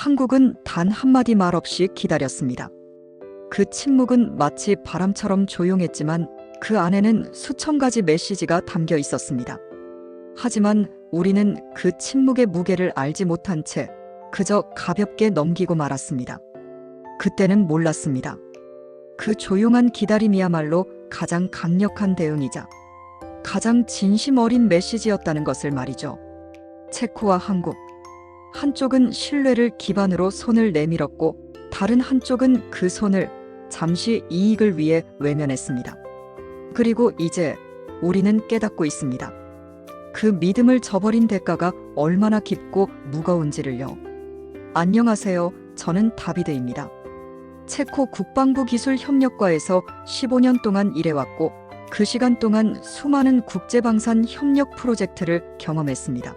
한국은 단 한마디 말 없이 기다렸습니다. 그 침묵은 마치 바람처럼 조용했지만 그 안에는 수천 가지 메시지가 담겨 있었습니다. 하지만 우리는 그 침묵의 무게를 알지 못한 채 그저 가볍게 넘기고 말았습니다. 그때는 몰랐습니다. 그 조용한 기다림이야말로 가장 강력한 대응이자 가장 진심 어린 메시지였다는 것을 말이죠. 체코와 한국. 한쪽은 신뢰를 기반으로 손을 내밀었고 다른 한쪽은 그 손을 잠시 이익을 위해 외면했습니다. 그리고 이제 우리는 깨닫고 있습니다. 그 믿음을 저버린 대가가 얼마나 깊고 무거운지를요. 안녕하세요. 저는 다비드입니다. 체코 국방부 기술협력과에서 15년 동안 일해왔고 그 시간 동안 수많은 국제방산 협력 프로젝트를 경험했습니다.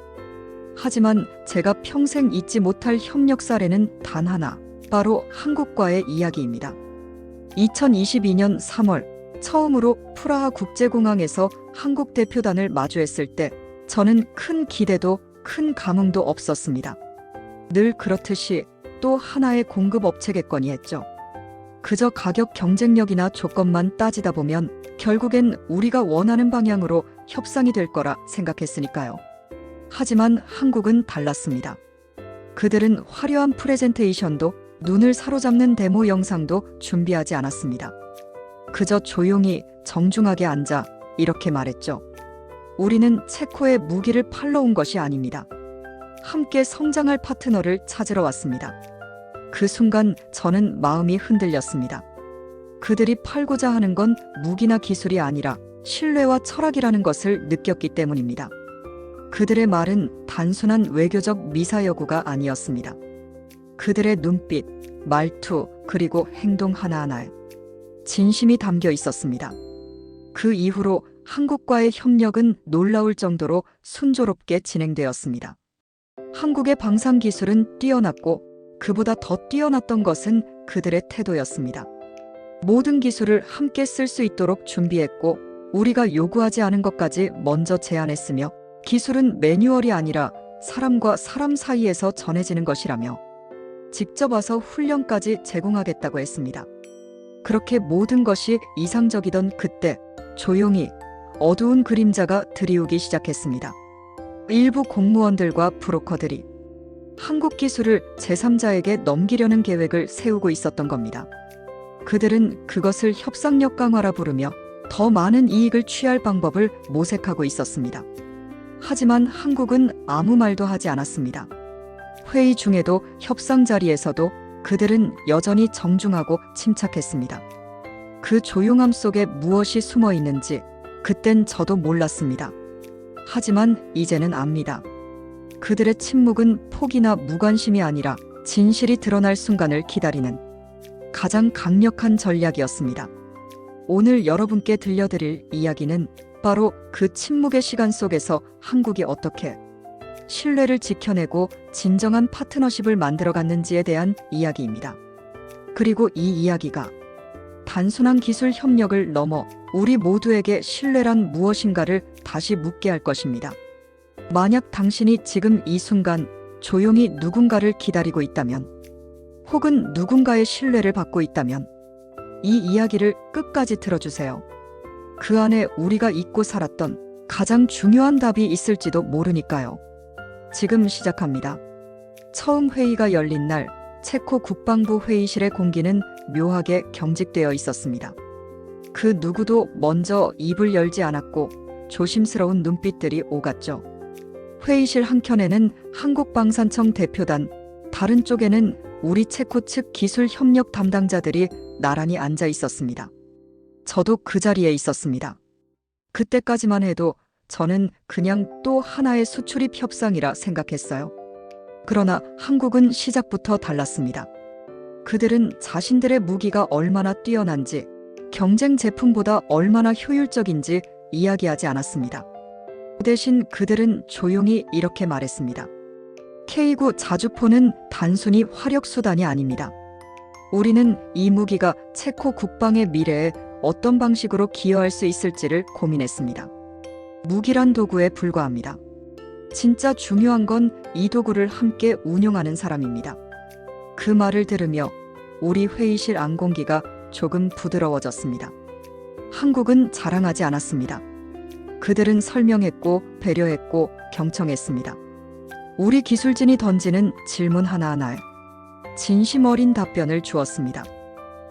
하지만 제가 평생 잊지 못할 협력 사례는 단 하나, 바로 한국과의 이야기입니다. 2022년 3월 처음으로 프라하 국제공항에서 한국 대표단을 마주했을 때 저는 큰 기대도 큰 감흥도 없었습니다. 늘 그렇듯이 또 하나의 공급업체겠거니 했죠. 그저 가격 경쟁력이나 조건만 따지다 보면 결국엔 우리가 원하는 방향으로 협상이 될 거라 생각했으니까요. 하지만 한국은 달랐습니다. 그들은 화려한 프레젠테이션도 눈을 사로잡는 데모 영상도 준비하지 않았습니다. 그저 조용히 정중하게 앉아 이렇게 말했죠. 우리는 체코의 무기를 팔러 온 것이 아닙니다. 함께 성장할 파트너를 찾으러 왔습니다. 그 순간 저는 마음이 흔들렸습니다. 그들이 팔고자 하는 건 무기나 기술이 아니라 신뢰와 철학이라는 것을 느꼈기 때문입니다. 그들의 말은 단순한 외교적 미사여구가 아니었습니다. 그들의 눈빛, 말투, 그리고 행동 하나하나에 진심이 담겨 있었습니다. 그 이후로 한국과의 협력은 놀라울 정도로 순조롭게 진행되었습니다. 한국의 방산 기술은 뛰어났고 그보다 더 뛰어났던 것은 그들의 태도였습니다. 모든 기술을 함께 쓸 수 있도록 준비했고 우리가 요구하지 않은 것까지 먼저 제안했으며 기술은 매뉴얼이 아니라 사람과 사람 사이에서 전해지는 것이라며 직접 와서 훈련까지 제공하겠다고 했습니다. 그렇게 모든 것이 이상적이던 그때 조용히 어두운 그림자가 드리우기 시작했습니다. 일부 공무원들과 브로커들이 한국 기술을 제3자에게 넘기려는 계획을 세우고 있었던 겁니다. 그들은 그것을 협상력 강화라 부르며 더 많은 이익을 취할 방법을 모색하고 있었습니다. 하지만 한국은 아무 말도 하지 않았습니다. 회의 중에도 협상 자리에서도 그들은 여전히 정중하고 침착했습니다. 그 조용함 속에 무엇이 숨어 있는지 그땐 저도 몰랐습니다. 하지만 이제는 압니다. 그들의 침묵은 포기나 무관심이 아니라 진실이 드러날 순간을 기다리는 가장 강력한 전략이었습니다. 오늘 여러분께 들려드릴 이야기는 바로 그 침묵의 시간 속에서 한국이 어떻게 신뢰를 지켜내고 진정한 파트너십을 만들어갔는지에 대한 이야기입니다. 그리고 이 이야기가 단순한 기술 협력을 넘어 우리 모두에게 신뢰란 무엇인가를 다시 묻게 할 것입니다. 만약 당신이 지금 이 순간 조용히 누군가를 기다리고 있다면, 혹은 누군가의 신뢰를 받고 있다면 이 이야기를 끝까지 들어주세요. 그 안에 우리가 잊고 살았던 가장 중요한 답이 있을지도 모르니까요. 지금 시작합니다. 처음 회의가 열린 날 체코 국방부 회의실의 공기는 묘하게 경직되어 있었습니다. 그 누구도 먼저 입을 열지 않았고 조심스러운 눈빛들이 오갔죠. 회의실 한켠에는 한국방산청 대표단, 다른 쪽에는 우리 체코 측 기술협력 담당자들이 나란히 앉아 있었습니다. 저도 그 자리에 있었습니다. 그때까지만 해도 저는 그냥 또 하나의 수출입 협상이라 생각했어요. 그러나 한국은 시작부터 달랐습니다. 그들은 자신들의 무기가 얼마나 뛰어난지, 경쟁 제품보다 얼마나 효율적인지 이야기하지 않았습니다. 대신 그들은 조용히 이렇게 말했습니다. K9 자주포는 단순히 화력 수단이 아닙니다. 우리는 이 무기가 체코 국방의 미래에 어떤 방식으로 기여할 수 있을지를 고민했습니다. 무기란 도구에 불과합니다. 진짜 중요한 건 이 도구를 함께 운용하는 사람입니다. 그 말을 들으며 우리 회의실 안공기가 조금 부드러워졌습니다. 한국은 자랑하지 않았습니다. 그들은 설명했고 배려했고 경청했습니다. 우리 기술진이 던지는 질문 하나하나에 진심 어린 답변을 주었습니다.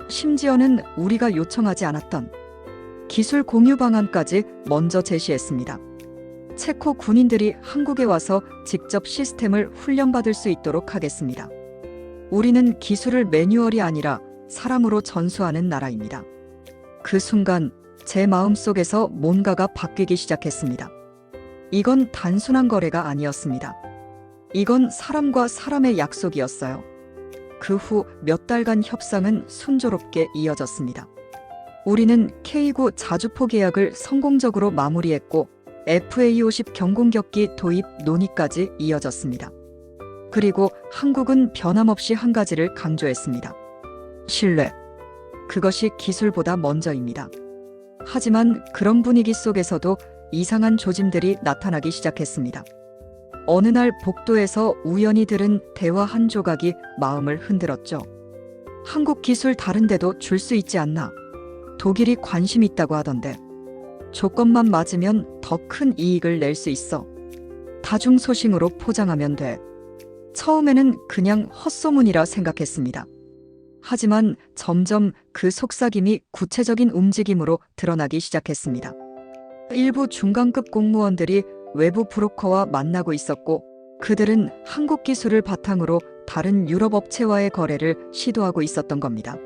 심지어는 우리가 요청하지 않았던 기술 공유 방안까지 먼저 제시했습니다. 체코 군인들이 한국에 와서 직접 시스템을 훈련받을 수 있도록 하겠습니다. 우리는 기술을 매뉴얼이 아니라 사람으로 전수하는 나라입니다. 그 순간 제 마음속에서 뭔가가 바뀌기 시작했습니다. 이건 단순한 거래가 아니었습니다. 이건 사람과 사람의 약속이었어요. 그 후 몇 달간 협상은 순조롭게 이어졌습니다. 우리는 K9 자주포 계약을 성공적으로 마무리했고 FA50 경공격기 도입 논의까지 이어졌습니다. 그리고 한국은 변함없이 한 가지를 강조했습니다. 신뢰. 그것이 기술보다 먼저입니다. 하지만 그런 분위기 속에서도 이상한 조짐들이 나타나기 시작했습니다. 어느 날 복도에서 우연히 들은 대화 한 조각이 마음을 흔들었죠. 한국 기술 다른데도 줄 수 있지 않나? 독일이 관심 있다고 하던데. 조건만 맞으면 더 큰 이익을 낼 수 있어. 다중 소싱으로 포장하면 돼. 처음에는 그냥 헛소문이라 생각했습니다. 하지만 점점 그 속삭임이 구체적인 움직임으로 드러나기 시작했습니다. 일부 중간급 공무원들이 외부 브로커와 만나고 있었고 그들은 한국 기술을 바탕으로 다른 유럽 업체와의 거래를 시도하고 있었던 겁니다.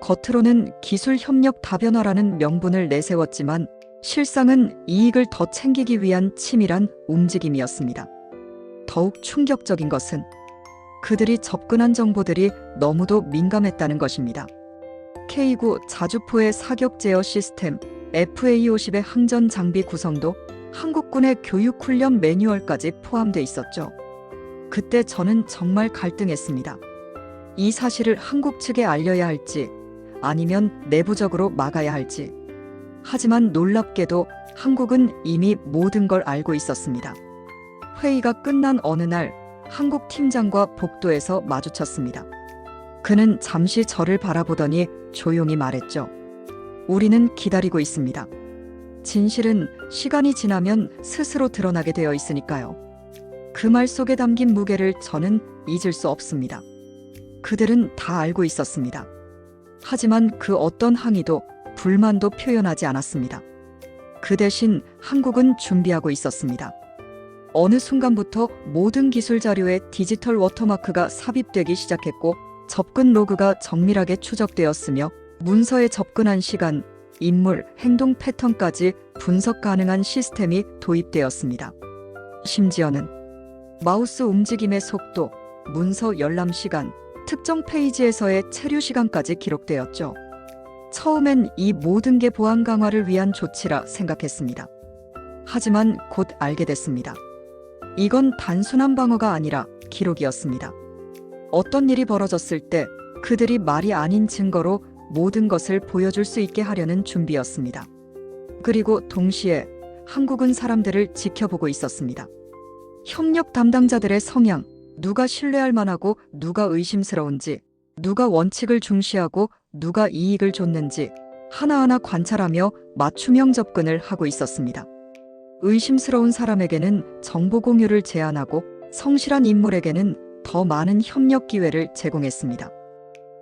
겉으로는 기술 협력 다변화라는 명분을 내세웠지만 실상은 이익을 더 챙기기 위한 치밀한 움직임이었습니다. 더욱 충격적인 것은 그들이 접근한 정보들이 너무도 민감했다는 것입니다. K9 자주포의 사격 제어 시스템, FA50의 항전 장비 구성도 한국군의 교육 훈련 매뉴얼까지 포함돼 있었죠. 그때 저는 정말 갈등했습니다. 이 사실을 한국 측에 알려야 할지 아니면 내부적으로 막아야 할지. 하지만 놀랍게도 한국은 이미 모든 걸 알고 있었습니다. 회의가 끝난 어느 날 한국 팀장과 복도에서 마주쳤습니다. 그는 잠시 저를 바라보더니 조용히 말했죠. 우리는 기다리고 있습니다. 진실은 시간이 지나면 스스로 드러나게 되어 있으니까요. 그 말 속에 담긴 무게를 저는 잊을 수 없습니다. 그들은 다 알고 있었습니다. 하지만 그 어떤 항의도 불만도 표현하지 않았습니다. 그 대신 한국은 준비하고 있었습니다. 어느 순간부터 모든 기술 자료에 디지털 워터마크가 삽입되기 시작했고 접근 로그가 정밀하게 추적되었으며 문서에 접근한 시간, 인물, 행동 패턴까지 분석 가능한 시스템이 도입되었습니다. 심지어는 마우스 움직임의 속도, 문서 열람 시간, 특정 페이지에서의 체류 시간까지 기록되었죠. 처음엔 이 모든 게 보안 강화를 위한 조치라 생각했습니다. 하지만 곧 알게 됐습니다. 이건 단순한 방어가 아니라 기록이었습니다. 어떤 일이 벌어졌을 때 그들이 말이 아닌 증거로 모든 것을 보여줄 수 있게 하려는 준비였습니다. 그리고 동시에 한국은 사람들을 지켜보고 있었습니다. 협력 담당자들의 성향, 누가 신뢰할 만하고 누가 의심스러운지, 누가 원칙을 중시하고 누가 이익을 줬는지 하나하나 관찰하며 맞춤형 접근을 하고 있었습니다. 의심스러운 사람에게는 정보 공유를 제한하고 성실한 인물에게는 더 많은 협력 기회를 제공했습니다.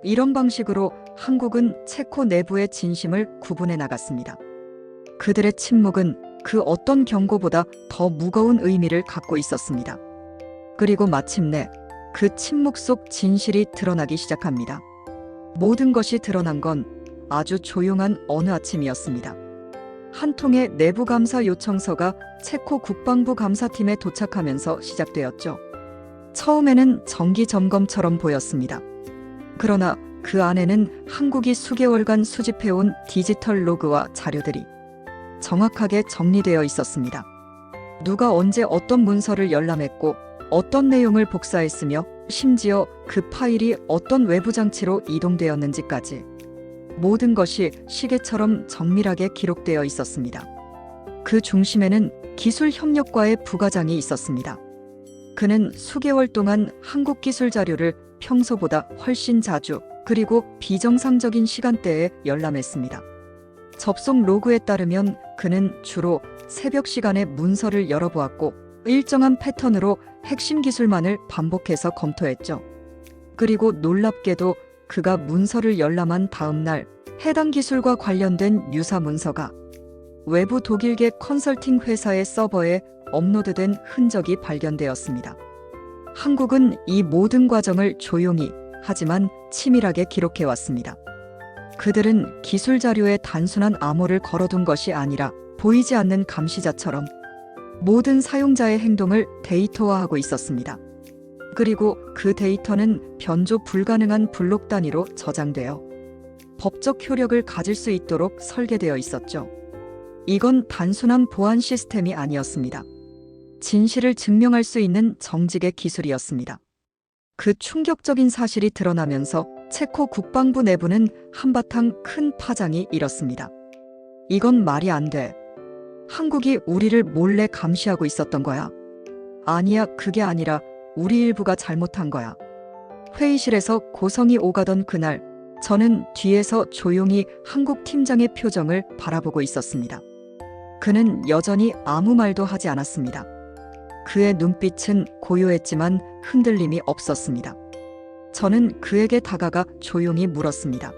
이런 방식으로 한국은 체코 내부의 진심을 구분해 나갔습니다. 그들의 침묵은 그 어떤 경고보다 더 무거운 의미를 갖고 있었습니다. 그리고 마침내 그 침묵 속 진실이 드러나기 시작합니다. 모든 것이 드러난 건 아주 조용한 어느 아침이었습니다. 한 통의 내부 감사 요청서가 체코 국방부 감사팀에 도착하면서 시작되었죠. 처음에는 정기 점검처럼 보였습니다. 그러나 그 안에는 한국이 수개월간 수집해온 디지털 로그와 자료들이 정확하게 정리되어 있었습니다. 누가 언제 어떤 문서를 열람했고 어떤 내용을 복사했으며 심지어 그 파일이 어떤 외부 장치로 이동되었는지까지 모든 것이 시계처럼 정밀하게 기록되어 있었습니다. 그 중심에는 기술협력과의 부과장이 있었습니다. 그는 수개월 동안 한국 기술 자료를 평소보다 훨씬 자주 그리고 비정상적인 시간대에 열람했습니다. 접속 로그에 따르면 그는 주로 새벽 시간에 문서를 열어보았고 일정한 패턴으로 핵심 기술만을 반복해서 검토했죠. 그리고 놀랍게도 그가 문서를 열람한 다음 날 해당 기술과 관련된 유사 문서가 외부 독일계 컨설팅 회사의 서버에 업로드된 흔적이 발견되었습니다. 한국은 이 모든 과정을 조용히 하지만 치밀하게 기록해왔습니다. 그들은 기술 자료에 단순한 암호를 걸어둔 것이 아니라 보이지 않는 감시자처럼 모든 사용자의 행동을 데이터화하고 있었습니다. 그리고 그 데이터는 변조 불가능한 블록 단위로 저장되어 법적 효력을 가질 수 있도록 설계되어 있었죠. 이건 단순한 보안 시스템이 아니었습니다. 진실을 증명할 수 있는 정직의 기술이었습니다. 그 충격적인 사실이 드러나면서 체코 국방부 내부는 한바탕 큰 파장이 일었습니다. 이건 말이 안 돼. 한국이 우리를 몰래 감시하고 있었던 거야. 아니야, 그게 아니라 우리 일부가 잘못한 거야. 회의실에서 고성이 오가던 그날, 저는 뒤에서 조용히 한국 팀장의 표정을 바라보고 있었습니다. 그는 여전히 아무 말도 하지 않았습니다. 그의 눈빛은 고요했지만 흔들림이 없었습니다. 저는 그에게 다가가 조용히 물었습니다.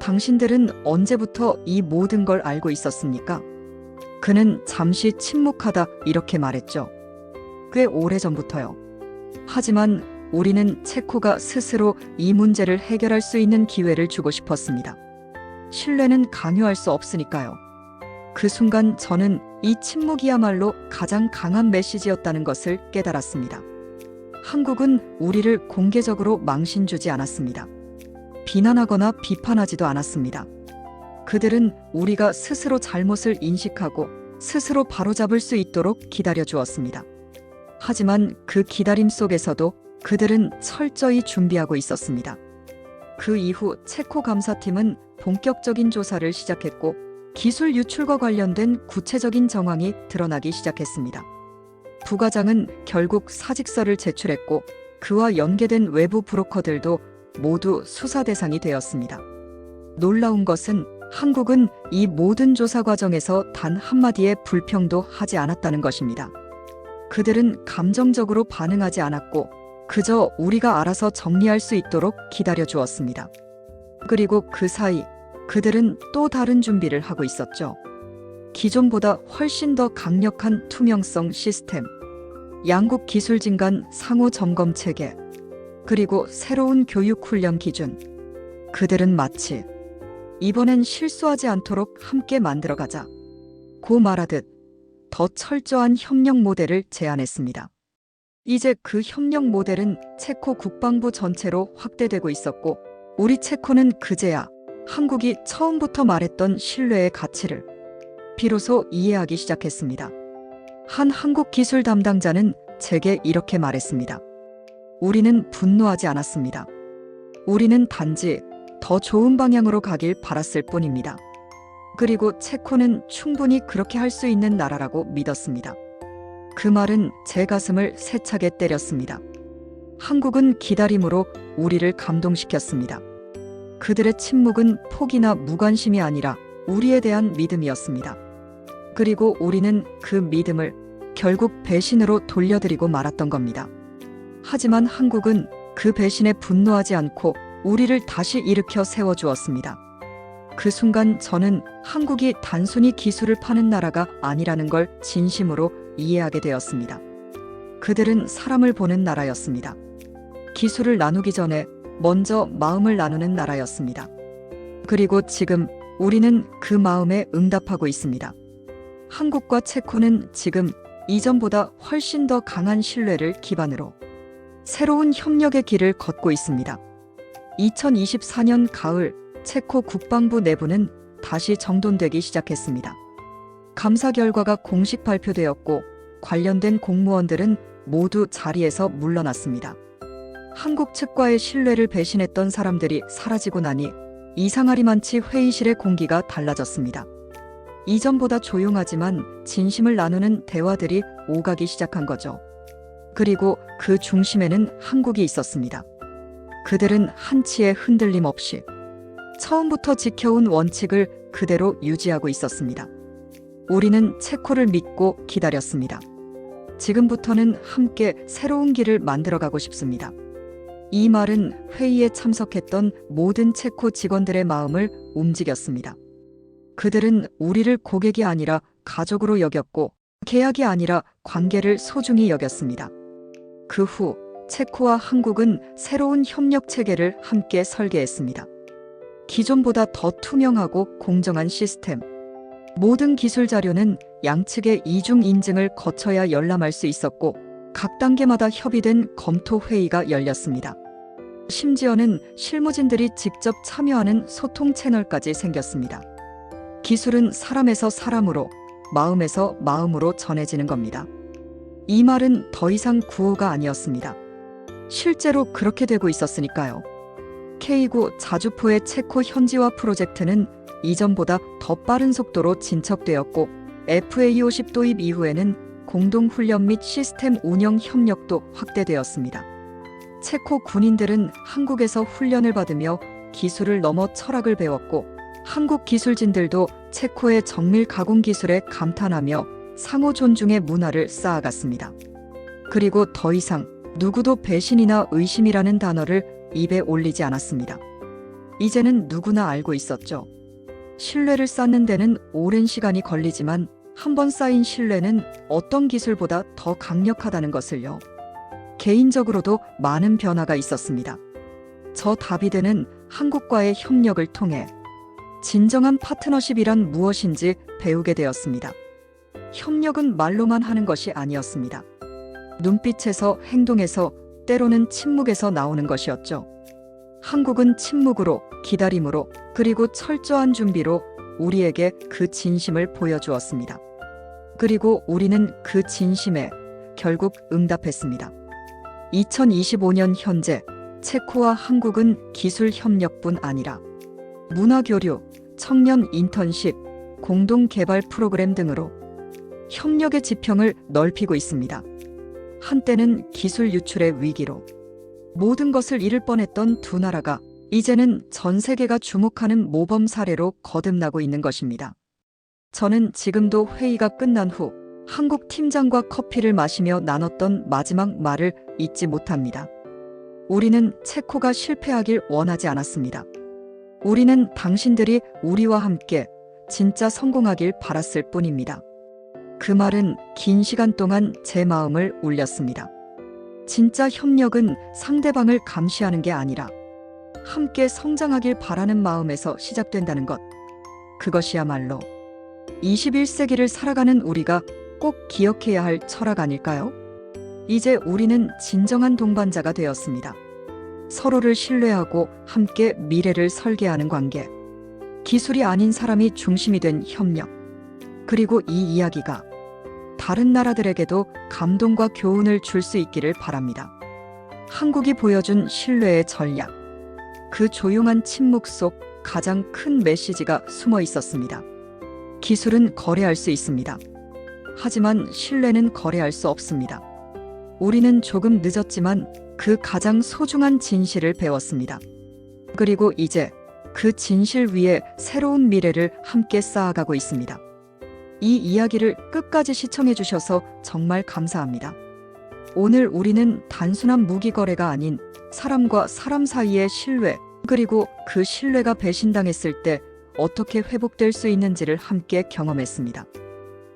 당신들은 언제부터 이 모든 걸 알고 있었습니까? 그는 잠시 침묵하다 이렇게 말했죠. 꽤 오래전부터요. 하지만 우리는 체코가 스스로 이 문제를 해결할 수 있는 기회를 주고 싶었습니다. 신뢰는 강요할 수 없으니까요. 그 순간 저는 이 침묵이야말로 가장 강한 메시지였다는 것을 깨달았습니다. 한국은 우리를 공개적으로 망신 주지 않았습니다. 비난하거나 비판하지도 않았습니다. 그들은 우리가 스스로 잘못을 인식하고 스스로 바로잡을 수 있도록 기다려 주었습니다. 하지만 그 기다림 속에서도 그들은 철저히 준비하고 있었습니다. 그 이후 체코 감사팀은 본격적인 조사를 시작했고 기술 유출과 관련된 구체적인 정황이 드러나기 시작했습니다. 부과장은 결국 사직서를 제출했고 그와 연계된 외부 브로커들도 모두 수사 대상이 되었습니다. 놀라운 것은 한국은 이 모든 조사 과정에서 단 한마디의 불평도 하지 않았다는 것입니다. 그들은 감정적으로 반응하지 않았고 그저 우리가 알아서 정리할 수 있도록 기다려 주었습니다. 그리고 그 사이 그들은 또 다른 준비를 하고 있었죠. 기존보다 훨씬 더 강력한 투명성 시스템, 양국 기술진 간 상호 점검 체계, 그리고 새로운 교육 훈련 기준. 그들은 마치 이번엔 실수하지 않도록 함께 만들어가자 고 말하듯 더 철저한 협력 모델을 제안했습니다. 이제 그 협력 모델은 체코 국방부 전체로 확대되고 있었고 우리 체코는 그제야 한국이 처음부터 말했던 신뢰의 가치를 비로소 이해하기 시작했습니다. 한 한국 기술 담당자는 제게 이렇게 말했습니다. 우리는 분노하지 않았습니다. 우리는 단지 더 좋은 방향으로 가길 바랐을 뿐입니다. 그리고 체코는 충분히 그렇게 할 수 있는 나라라고 믿었습니다. 그 말은 제 가슴을 세차게 때렸습니다. 한국은 기다림으로 우리를 감동시켰습니다. 그들의 침묵은 포기나 무관심이 아니라 우리에 대한 믿음이었습니다. 그리고 우리는 그 믿음을 결국 배신으로 돌려드리고 말았던 겁니다. 하지만 한국은 그 배신에 분노하지 않고 우리를 다시 일으켜 세워주었습니다. 그 순간 저는 한국이 단순히 기술을 파는 나라가 아니라는 걸 진심으로 이해하게 되었습니다. 그들은 사람을 보는 나라였습니다. 기술을 나누기 전에 먼저 마음을 나누는 나라였습니다. 그리고 지금 우리는 그 마음에 응답하고 있습니다. 한국과 체코는 지금 이전보다 훨씬 더 강한 신뢰를 기반으로 새로운 협력의 길을 걷고 있습니다. 2024년 가을 체코 국방부 내부는 다시 정돈되기 시작했습니다. 감사 결과가 공식 발표되었고 관련된 공무원들은 모두 자리에서 물러났습니다. 한국 측과의 신뢰를 배신했던 사람들이 사라지고 나니 이상하리만치 회의실의 공기가 달라졌습니다. 이전보다 조용하지만 진심을 나누는 대화들이 오가기 시작한 거죠. 그리고 그 중심에는 한국이 있었습니다. 그들은 한치의 흔들림 없이 처음부터 지켜온 원칙을 그대로 유지하고 있었습니다. 우리는 체코를 믿고 기다렸습니다. 지금부터는 함께 새로운 길을 만들어가고 싶습니다. 이 말은 회의에 참석했던 모든 체코 직원들의 마음을 움직였습니다. 그들은 우리를 고객이 아니라 가족으로 여겼고 계약이 아니라 관계를 소중히 여겼습니다. 그 후 체코와 한국은 새로운 협력 체계를 함께 설계했습니다. 기존보다 더 투명하고 공정한 시스템. 모든 기술 자료는 양측의 이중 인증을 거쳐야 열람할 수 있었고 각 단계마다 협의된 검토 회의가 열렸습니다. 심지어는 실무진들이 직접 참여하는 소통 채널까지 생겼습니다. 기술은 사람에서 사람으로, 마음에서 마음으로 전해지는 겁니다. 이 말은 더 이상 구호가 아니었습니다. 실제로 그렇게 되고 있었으니까요. K9 자주포의 체코 현지화 프로젝트는 이전보다 더 빠른 속도로 진척되었고 FA50 도입 이후에는 공동훈련 및 시스템 운영 협력도 확대되었습니다. 체코 군인들은 한국에서 훈련을 받으며 기술을 넘어 철학을 배웠고 한국 기술진들도 체코의 정밀 가공 기술에 감탄하며 상호 존중의 문화를 쌓아갔습니다. 그리고 더 이상 누구도 배신이나 의심이라는 단어를 입에 올리지 않았습니다. 이제는 누구나 알고 있었죠. 신뢰를 쌓는 데는 오랜 시간이 걸리지만 한번 쌓인 신뢰는 어떤 기술보다 더 강력하다는 것을요. 개인적으로도 많은 변화가 있었습니다. 저 다비드는 한국과의 협력을 통해 진정한 파트너십이란 무엇인지 배우게 되었습니다. 협력은 말로만 하는 것이 아니었습니다. 눈빛에서, 행동에서, 때로는 침묵에서 나오는 것이었죠. 한국은 침묵으로, 기다림으로, 그리고 철저한 준비로 우리에게 그 진심을 보여주었습니다. 그리고 우리는 그 진심에 결국 응답했습니다. 2025년 현재 체코와 한국은 기술 협력뿐 아니라 문화교류, 청년 인턴십, 공동개발 프로그램 등으로 협력의 지평을 넓히고 있습니다. 한때는 기술 유출의 위기로 모든 것을 잃을 뻔했던 두 나라가 이제는 전 세계가 주목하는 모범 사례로 거듭나고 있는 것입니다. 저는 지금도 회의가 끝난 후 한국 팀장과 커피를 마시며 나눴던 마지막 말을 잊지 못합니다. 우리는 체코가 실패하길 원하지 않았습니다. 우리는 당신들이 우리와 함께 진짜 성공하길 바랐을 뿐입니다. 그 말은 긴 시간 동안 제 마음을 울렸습니다. 진짜 협력은 상대방을 감시하는 게 아니라 함께 성장하길 바라는 마음에서 시작된다는 것. 그것이야말로 21세기를 살아가는 우리가 꼭 기억해야 할 철학 아닐까요? 이제 우리는 진정한 동반자가 되었습니다. 서로를 신뢰하고 함께 미래를 설계하는 관계. 기술이 아닌 사람이 중심이 된 협력. 그리고 이 이야기가 다른 나라들에게도 감동과 교훈을 줄 수 있기를 바랍니다. 한국이 보여준 신뢰의 전략. 그 조용한 침묵 속 가장 큰 메시지가 숨어 있었습니다. 기술은 거래할 수 있습니다. 하지만 신뢰는 거래할 수 없습니다. 우리는 조금 늦었지만 그 가장 소중한 진실을 배웠습니다. 그리고 이제 그 진실 위에 새로운 미래를 함께 쌓아가고 있습니다. 이 이야기를 끝까지 시청해 주셔서 정말 감사합니다. 오늘 우리는 단순한 무기 거래가 아닌 사람과 사람 사이의 신뢰, 그리고 그 신뢰가 배신당했을 때 어떻게 회복될 수 있는지를 함께 경험했습니다.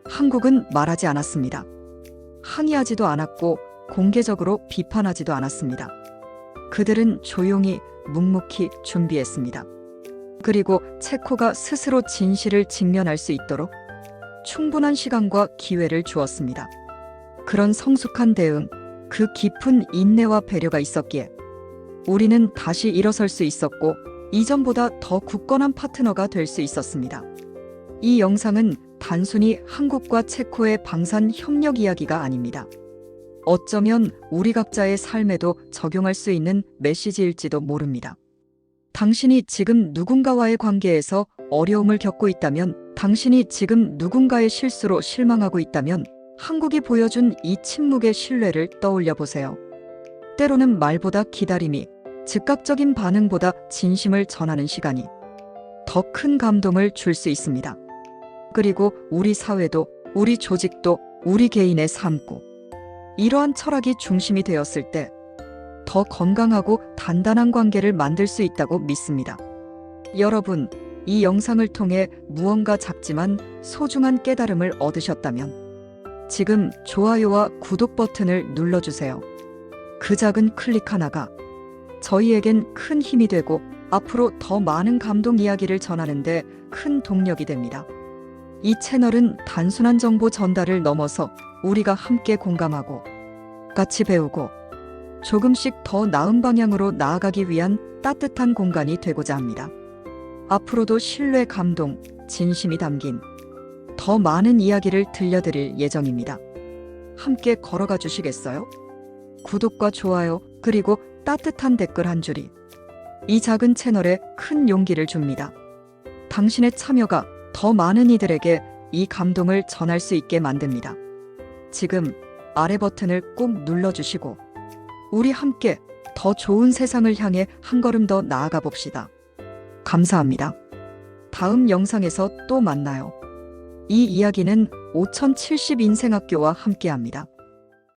한국은 말하지 않았습니다. 항의하지도 않았고 공개적으로 비판하지도 않았습니다. 그들은 조용히 묵묵히 준비했습니다. 그리고 체코가 스스로 진실을 직면할 수 있도록 충분한 시간과 기회를 주었습니다. 그런 성숙한 대응, 그 깊은 인내와 배려가 있었기에 우리는 다시 일어설 수 있었고 이전보다 더 굳건한 파트너가 될 수 있었습니다. 이 영상은 단순히 한국과 체코의 방산 협력 이야기가 아닙니다. 어쩌면 우리 각자의 삶에도 적용할 수 있는 메시지일지도 모릅니다. 당신이 지금 누군가와의 관계에서 어려움을 겪고 있다면, 당신이 지금 누군가의 실수로 실망하고 있다면 한국이 보여준 이 침묵의 신뢰를 떠올려 보세요. 때로는 말보다 기다림이 즉각적인 반응보다 진심을 전하는 시간이 더 큰 감동을 줄 수 있습니다. 그리고 우리 사회도, 우리 조직도, 우리 개인의 삶고 이러한 철학이 중심이 되었을 때 더 건강하고 단단한 관계를 만들 수 있다고 믿습니다. 여러분, 이 영상을 통해 무언가 작지만 소중한 깨달음을 얻으셨다면 지금 좋아요와 구독 버튼을 눌러주세요. 그 작은 클릭 하나가 저희에겐 큰 힘이 되고 앞으로 더 많은 감동 이야기를 전하는데 큰 동력이 됩니다. 이 채널은 단순한 정보 전달을 넘어서 우리가 함께 공감하고 같이 배우고 조금씩 더 나은 방향으로 나아가기 위한 따뜻한 공간이 되고자 합니다. 앞으로도 신뢰, 감동, 진심이 담긴 더 많은 이야기를 들려드릴 예정입니다. 함께 걸어가 주시겠어요? 구독과 좋아요, 그리고 따뜻한 댓글 한 줄이 이 작은 채널에 큰 용기를 줍니다. 당신의 참여가 더 많은 이들에게 이 감동을 전할 수 있게 만듭니다. 지금 아래 버튼을 꼭 눌러주시고 우리 함께 더 좋은 세상을 향해 한 걸음 더 나아가 봅시다. 감사합니다. 다음 영상에서 또 만나요. 이 이야기는 5070 인생학교와 함께합니다.